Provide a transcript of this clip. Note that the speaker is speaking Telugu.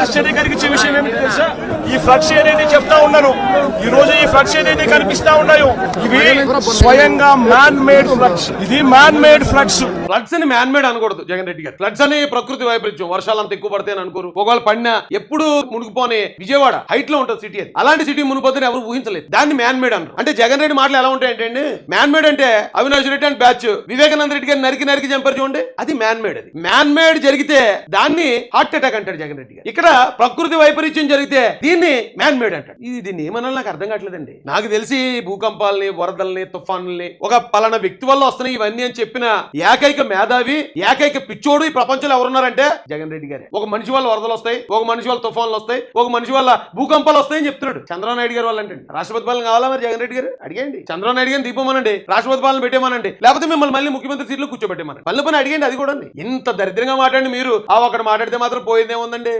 ఆశ్చర్యం కలిగించే విషయం ఏమిటి తెలుసా? ఈ ఫ్లక్స్ ఏదైతే చెప్తా ఉన్నారో, ఈ రోజు ఈ ఫ్లక్స్ ఏదైతే కనిపిస్తా ఉన్నాయో, ఇవి స్వయంగా మ్యాన్ మేడ్ ఫ్లక్స్. ఇది మ్యాన్ మేడ్ ఫ్లక్స్. ఫ్లడ్స్ అని మ్యాన్ మేడ్ అనకూడదు జగన్ రెడ్డి గారు. ఫ్లడ్స్ అని ప్రకృతి వైపరీత్యం, వర్షాలు అంత ఎక్కువ పడితే అనుకోరు. ఒకవేళ పడినా ఎప్పుడు మునిగిపోనే విజయవాడ హైట్ లో ఉంటుంది సిటీ. అది అలాంటి సిటీ మునిగిపోతే ఎవరు ఊహించలేదు. దాన్ని మ్యాన్ మేడ్ అన్నారు. అంటే జగన్ రెడ్డి మాటలు ఎలా ఉంటాయంటే, మ్యాన్ మేడ్ అంటే అవినాష్ రెడ్డి అండ్ బ్యాచ్ వివేకానంద రెడ్డి గారు నరికి చంపారు చూడండి, అది మ్యాన్ మేడ్. అది మ్యాన్ మేడ్ జరిగితే దాన్ని హార్ట్ అటాక్ అంటాడు జగన్ రెడ్డి గారు. ఇక్కడ ప్రకృతి వైపరీత్యం జరిగితే దీన్ని మ్యాన్ మేడ్ అంటాడు. దీన్ని ఏమన్నా నాకు అర్థం కావట్లేదండి. నాకు తెలిసి భూకంపాలని, వరదల్ని, తుఫానుల్ని ఒక పలానా వ్యక్తి వల్ల వస్తున్నాయి ఇవన్నీ అని చెప్పిన ఏకైక మేధావి, ఏకైక పిచ్చోడు ఈ ప్రపంచంలో ఎవరున్నారంటే జగన్ రెడ్డి గారే. ఒక మనిషి వల్ల వరదలు వస్తాయి, ఒక మనిషి వల్ల తుఫాన్లు వస్తాయి, ఒక మనిషి వల్ల భూకంపాలు వస్తాయని చెప్తున్నాడు. చంద్రబాబు నాయుడు గారు వాళ్ళంటే రాష్ట్రపతి పాలన కావాలా మరి జగన్ రెడ్డి గారు? అడిగండి. చంద్రబాబు నాయుడు గారిని దీపమనండి, రాష్ట్రపతి పాలన పెట్టేమనండి, లేకపోతే మిమ్మల్ని మళ్ళీ ముఖ్యమంత్రి సీట్లో కూర్చోబెట్టేమని పనుల పని అడిగండి. అది కూడా ఇంత దరిద్రంగా మాట్లాడి మీరు ఒకటి మాట్లాడితే మాత్రం పోయిందేముందండి.